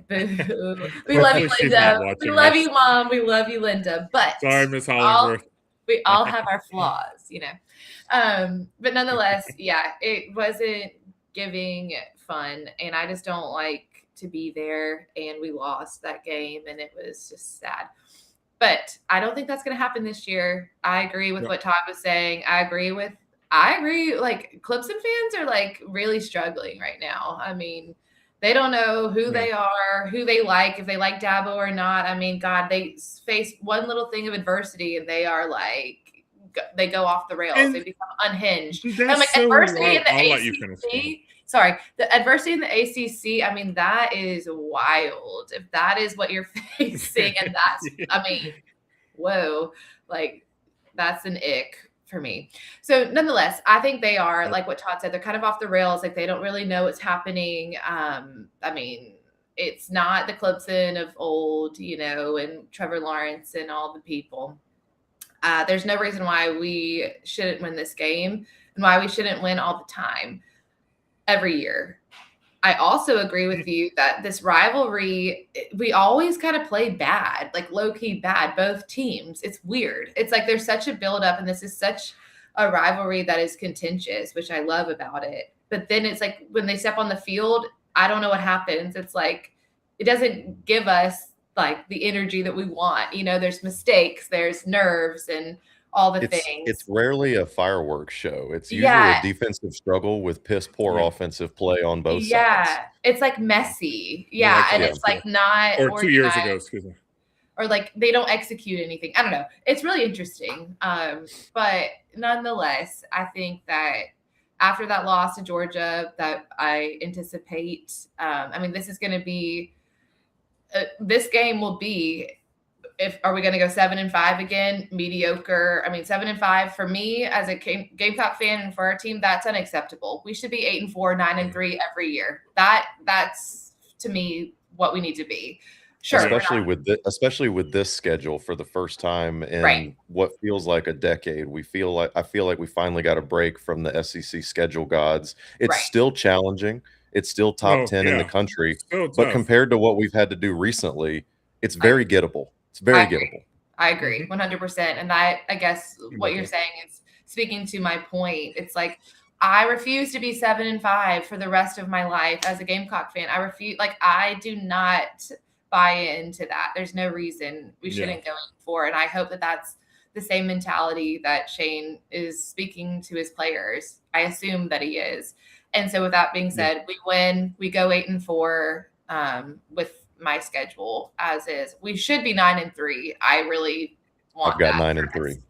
boo. We love you, Hopefully she's not Linda. We watching love this. you, Mom. We love you, Linda. But Sorry, Miss Hollingsworth. we all have our flaws, you know. But nonetheless, yeah, it wasn't giving fun, and I just don't like to be there. And we lost that game, and it was just sad. But I don't think that's going to happen this year. I agree with what Todd was saying. I agree. Like Clemson fans are like really struggling right now. I mean, they don't know who they are, who they like, if they like Dabo or not. I mean, God, they face one little thing of adversity and they are like, they go off the rails. They become unhinged. I'm like, adversity in the ACC. Sorry, the adversity in the ACC. I mean, that is wild. If that is what you're facing, and that's, I mean, whoa, like that's an ick for me. So nonetheless, I think they are, like what Todd said, they're kind of off the rails. Like they don't really know what's happening. I mean, it's not the Clemson of old, you know, and Trevor Lawrence and all the people. There's no reason why we shouldn't win this game and why we shouldn't win all the time, every year. I also agree with you that this rivalry, we always kind of play bad, like low-key bad, both teams. It's weird. It's like there's such a buildup, and this is such a rivalry that is contentious, which I love about it. But then it's like when they step on the field, I don't know what happens. It's like it doesn't give us like the energy that we want. You know, there's mistakes, there's nerves, and all the things. It's rarely a fireworks show. It's usually a defensive struggle with piss poor offensive play on both sides. Yeah, it's like messy. Yeah, and it's like not or 2 years ago, excuse me. Or like they don't execute anything. I don't know. It's really interesting. But nonetheless, I think that after that loss to Georgia, that I anticipate. I mean, this is going to be. This game will be. Are we going to go 7-5 again? Mediocre. I mean, 7-5 for me as a Gamecock fan and for our team, that's unacceptable. We should be 8-4, 9-3 every year. That's to me what we need to be. Sure, especially with this schedule for the first time in what feels like a decade. I feel like we finally got a break from the SEC schedule gods. It's still challenging. It's still top 10 in the country, but compared to what we've had to do recently, it's very gettable. It's very gettable. I agree 100%. And I guess what you're saying is speaking to my point. It's like, I refuse to be 7-5 for the rest of my life as a Gamecock fan. I do not buy into that. There's no reason we shouldn't go 4. And I hope that that's the same mentality that Shane is speaking to his players. I assume that he is. And so with that being said, we win, we go 8-4 with my schedule as is. We should be 9-3. I really want I've got 9-3.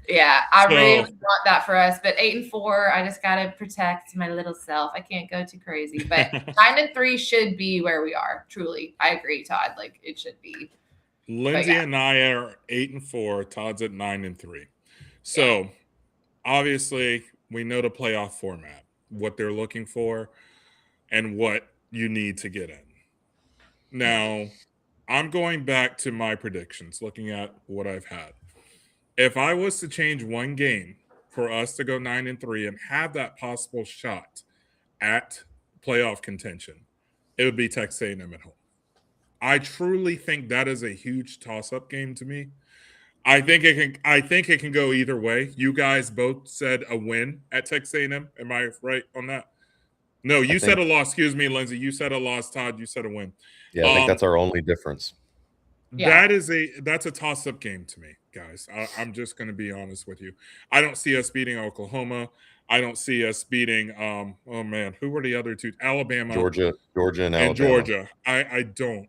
Yeah, I really want that for us. But 8-4, I just gotta protect my little self. I can't go too crazy. But 9-3 should be where we are. Truly, I agree, Todd. Like it should be. Lindsey yeah. and I are 8-4. Todd's at 9-3. So obviously, we know the playoff format, what they're looking for, and what you need to get in. Now, I'm going back to my predictions, looking at what I've had. If I was to change one game for us to go 9-3 and have that possible shot at playoff contention, it would be Texas A&M at home. I truly think that is a huge toss-up game to me. I think it can go either way. You guys both said a win at Texas A&M. Am I right on that? No, you said a loss. Excuse me, Lindsey. You said a loss. Todd, you said a win. Yeah, I think that's our only difference. That's a toss-up game to me, guys. I'm just going to be honest with you. I don't see us beating Oklahoma. I don't see us beating. Oh man, who were the other two? Alabama, Georgia, and Alabama. Georgia. I don't.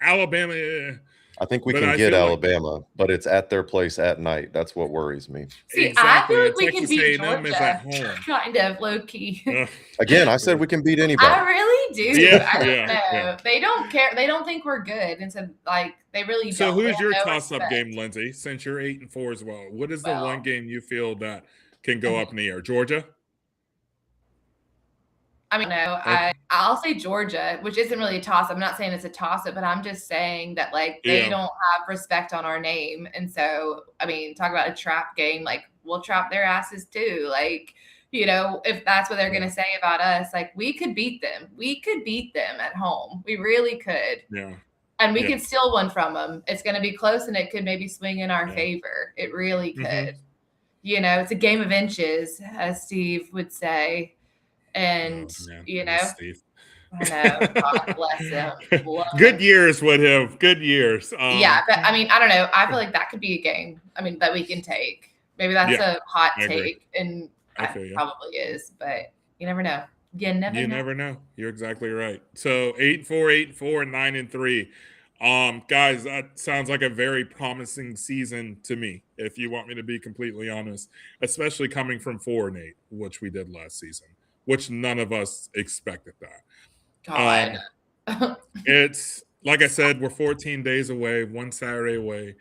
Alabama. I think we can get Alabama, but it's at their place at night. That's what worries me. See, Exactly. I feel like we Texas can beat A&M is Georgia, at home. kind of low key. Again, I said we can beat anybody. I really do. Yeah, I don't yeah, know. yeah. They don't care. They don't think we're good, and so like they really So don't. who's They have your no toss-up respect. game, Lindsey? Since you're 8-4 as well, what is the Well, one game you feel that can go up in the air? Georgia? I mean, no, Okay. I'll say Georgia, which isn't really a toss-up. I'm not saying it's a toss-up, but I'm just saying that like they Yeah. don't have respect on our name, and so I mean, talk about a trap game. Like we'll trap their asses too. Like you know, if that's what they're gonna say about us, like we could beat them. We could beat them at home. We really could. Yeah. And we Yeah. could steal one from them. It's going to be close, and it could maybe swing in our Yeah. favor. It really could. Mhm. You know, it's a game of inches, as Steve would say. And, Oh, man. you I know, miss Steve. I know. God bless him. Love Good him. years with him. Good years. Yeah, but I mean, I don't know. I feel like that could be a game. I mean, that we can take. Maybe that's Yeah, a hot I agree. take, and I it feel you. probably is, but you never know. You never You know. never know. You're exactly right. So 8-4, 9-3. Guys, that sounds like a very promising season to me, if you want me to be completely honest, especially coming from 4-8, which we did last season, which none of us expected that. God. It's like I said, we're 14 days away, one Saturday away.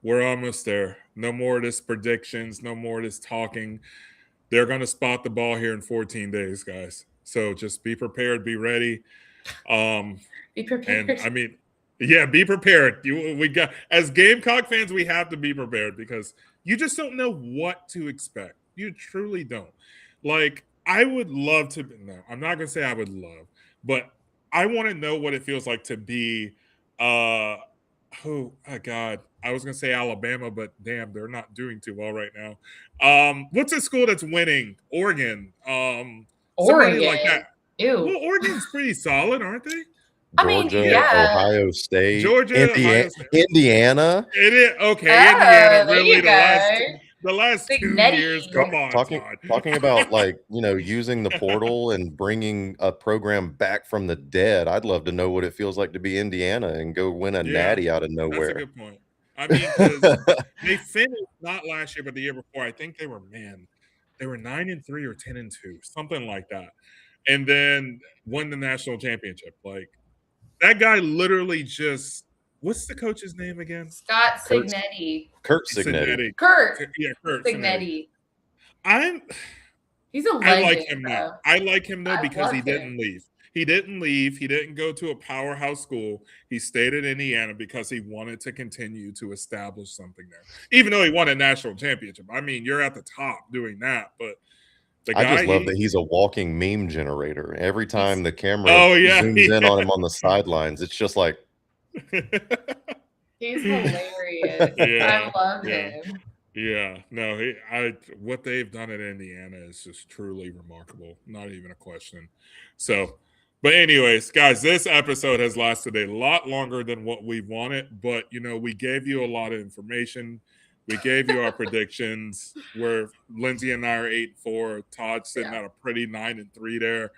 We're almost there. No more of this predictions, no more of this talking. They're going to spot the ball here in 14 days, guys. So just be prepared, be ready. Be prepared. And I mean, yeah, be prepared. We got, as Gamecock fans, we have to be prepared because you just don't know what to expect. You truly don't. Like, I would love to. No, I'm not gonna say I would love, but I want to know what it feels like to be. Oh God, I was gonna say Alabama, but damn, they're not doing too well right now. What's a school that's winning? Oregon. Somebody like Oregon. that. Ew. Well, Oregon's pretty solid, aren't they? I mean, Georgia, yeah. Ohio State, Georgia, Ohio State. Indiana. It is okay. Oh, Indiana, there really you the last Big 2 Nettie. years. Come on, Todd. Talking about like using the portal and bringing a program back from the dead. I'd love to know what it feels like to be Indiana and go win a natty out of nowhere. That's a good point. I mean, because they finished not last year, but the year before. I think they were 9-3 or 10-2, something like that, and then won the national championship. Like that guy literally just. What's the coach's name again? Scott Cignetti. Kurt Cignetti. Kurt. Yeah, Kurt Cignetti. He's a legend. I like him now. I like him though because he didn't him. leave. He didn't leave. He didn't go to a powerhouse school. He stayed in Indiana because he wanted to continue to establish something there. Even though he won a national championship. I mean, you're at the top doing that, but I just love that he's a walking meme generator. Every time the camera zooms in on him on the sidelines, it's just like he's hilarious. I love him. Yeah, no, what they've done at Indiana is just truly remarkable. Not even a question. So, but anyways, guys, this episode has lasted a lot longer than what we wanted, but we gave you a lot of information. We gave you our predictions. Where Lindsey and I are 8-4. Todd's sitting at a pretty 9-3 there.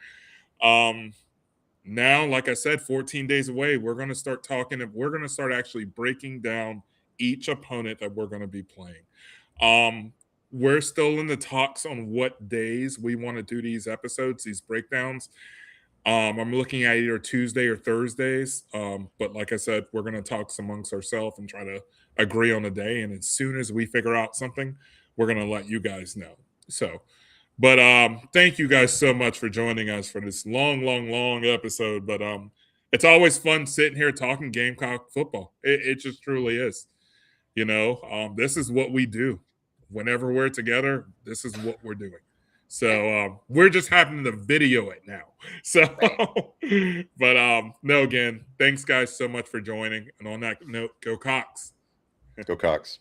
Now, like I said, 14 days away, we're going to start talking. We're going to start actually breaking down each opponent that we're going to be playing. We're still in the talks on what days we want to do these episodes, these breakdowns. I'm looking at either Tuesday or Thursdays. But like I said, we're going to talk amongst ourselves and try to agree on a day. And as soon as we figure out something, we're going to let you guys know. So, but thank you guys so much for joining us for this long episode. But it's always fun sitting here talking Gamecock football. It just truly is. This is what we do. Whenever we're together, this is what we're doing. So we're just having to video it now. So, but no, again, thanks guys so much for joining. And on that note, go Cox. Go Cox.